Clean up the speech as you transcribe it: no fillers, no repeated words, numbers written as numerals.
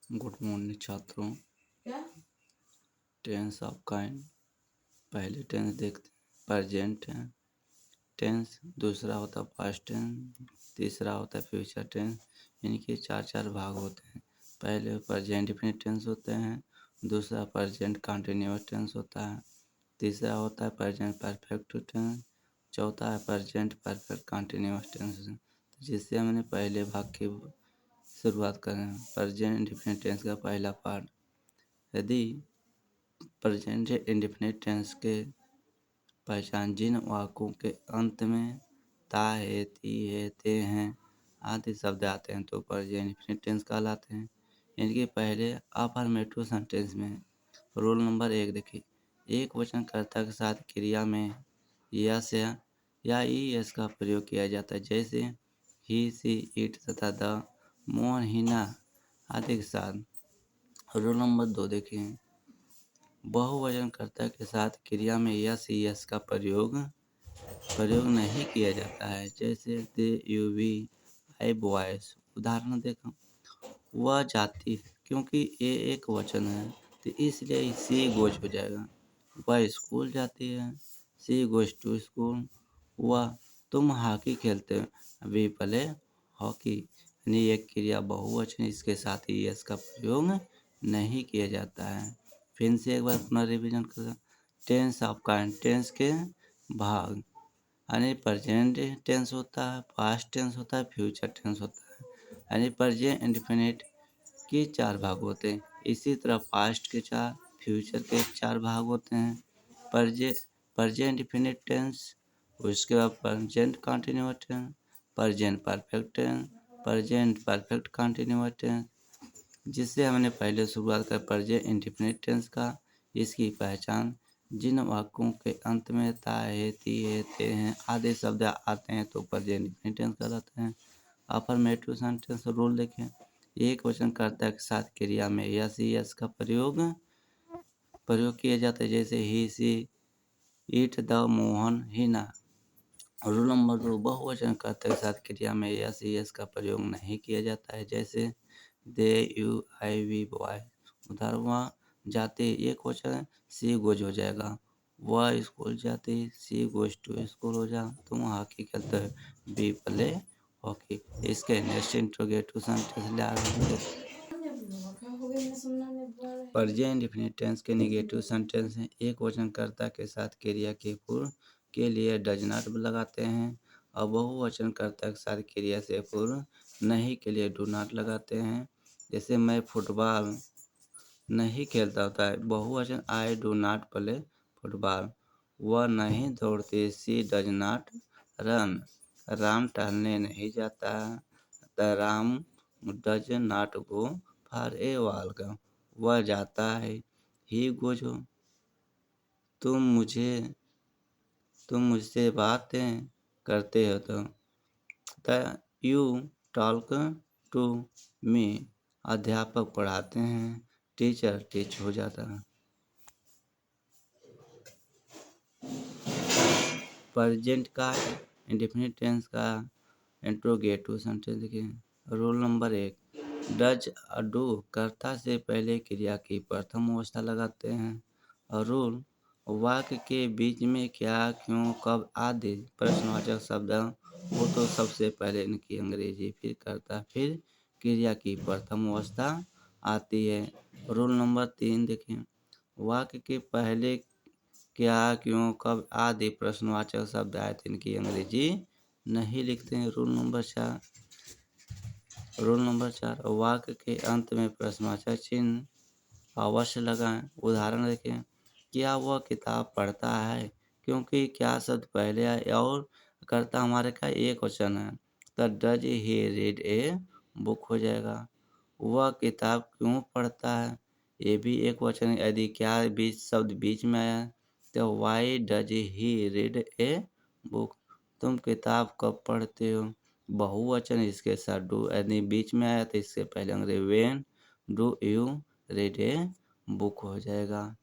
Good morning छात्रों। Tense of kind. पहले tense देखते हैं, प्रेजेंट है टेंस। दूसरा होता है पास्ट टेंस। तीसरा होता है फ्यूचर टेंस। इनके चार चार भाग होते हैं। पहले प्रेजेंट डिफिनिट टेंस होते हैं। दूसरा प्रेजेंट कंटिन्यूअस टेंस होता है। तीसरा होता है प्रेजेंट परफेक्ट टेंस। चौथा है प्रेजेंट परफेक्ट कंटिन्यूअस टेंस। जिससे हमने पहले भाग की शुरुआत करें। प्रेजेंट डिफिनिट टेंस का पहला पार्ट। यदि प्रेजेंट इंडेफिनिट टेंस के पहचान जिन वाक्यों के अंत में ता है, ती है, ते हैं आदि शब्द आते हैं तो प्रेजेंट इंडेफिनिट टेंस कहलाते हैं। इनके पहले अफर्मेटिव सेंटेंस में रूल नंबर 1 देखिए। एक वचन कर्ता के साथ क्रिया में यस या ई एस का प्रयोग किया जाता है, जैसे ही, सी, इट तथा द, मोहन, हिना आदि के साथ। रूल नंबर 2 देखिए। बहुवचनकर्ता के साथ क्रिया में यस यस का प्रयोग नहीं किया जाता है, जैसे दे, यू, वी, आई, बॉयज। उदाहरण देखो, वह जाती है, क्योंकि ये एक वचन है तो इसलिए सी गोज हो जाएगा। वह स्कूल जाती है, सी गोज टू स्कूल। वह, तुम हॉकी खेलते हो, वी प्ले हॉकी। यानी एक क्रिया बहुवचन, इसके साथ ही यस का प्रयोग नहीं किया जाता है। फिर से एक बार पुनः रिवीजन करें। टेंस ऑफ काइंड, टेंस के भाग यानी प्रेजेंट टेंस होता है, पास्ट टेंस होता है, फ्यूचर टेंस होता है। यानी प्रेजेंट इंडेफिनिट के 4 भाग होते हैं। इसी तरह पास्ट के 4, फ्यूचर के 4 भाग होते हैं। प्रेजेंट इंडेफिनिट टेंस, उसके बाद present continuous tense, present perfect tense, present perfect continuous tense. जिससे हमने पहले शुरुआत कर प्रेजेंट इंडेफिनिट टेंस का। इसकी पहचान जिन वाक्यों के अंत में ता है, ती है, ते हैं आदि शब्द आते हैं तो प्रेजेंट इंडेफिनिट टेंस कहलाते हैं। अफर्मेटिव सेंटेंस रूल देखें। एक वचन कर्ता के साथ क्रिया में यस यस का प्रयोग किया जाता है, जैसे he, she, it, the, Mohan, Hina. Rule number 2, बहुवचन कर्ता के साथ क्रिया में यस यस का प्रयोग नहीं किया जाता है, जैसे दे, यू, आई, वी, बॉय। उधर वह जाते एक वचन, सी गोज हो जाएगा। वह स्कूल जाती, सी गोज टू स्कूल हो जा। तुम हॉकी खेलते हो, बी प्ले हॉकी। इसके नेक्स्ट इंट्रोगेटिव सेंटेंस ले आ रहे हैं। प्रेजेंट इंडेफिनिट टेंस के नेगेटिव सेंटेंस हैं। एक वचन कर्ता के साथ क्रिया के पूर्व के लिए डज नॉट लगाते हैं और बहुवचन कर्ता के साथ क्रिया से पूर्व नहीं के लिए डू नॉट लगाते हैं। जैसे मैं फुटबॉल नहीं खेलता होता है, बहुवचन I do not play football. वह नहीं दौड़ती, सी डज नॉट रन। राम टहलने नहीं जाता, the Ram does not go for a walk. वह जाता है, ही गोज। तुम मुझसे बातें करते हो तो यू टॉक टू मी। अध्यापक पढ़ाते हैं, टीचर टीच हो जाता है। प्रेजेंट का इंडेफिनिट टेंस का इंट्रोगेटिव सेंटेंस देखिए। रूल नंबर 1, डज डू कर्ता से पहले क्रिया की प्रथम अवस्था लगाते हैं। और रूल, वाक्य के बीच में क्या, क्यों, कब आदि प्रश्नवाचक शब्द हो तो सबसे पहले इनकी अंग्रेजी, फिर कर्ता, फिर क्रिया की प्रथम अवस्था आती है। रूल नंबर 3 देखें। वाक्य के पहले क्या, क्यों, कब आदि प्रश्नवाचक शब्द आए तो इनकी अंग्रेजी नहीं लिखते हैं। रूल नंबर 4, वाक्य के अंत में प्रश्नवाचक चिन्ह अवश्य लगाएं। उदाहरण देखें, क्या वह किताब पढ़ता है, क्योंकि क्या शब्द पहले आए और कर्ता हमारे का एक वचन है तो does he read a book हो जाएगा। वह किताब क्यों पढ़ता है, ये भी एक वचन है। यदि क्या शब्द बीच में आया तो why does he read a book. तुम किताब कब पढ़ते हो, बहुवचन, इसके साथ डू। यदि बीच में आया तो इससे पहले अंग्रेजी when do you read a book हो जाएगा।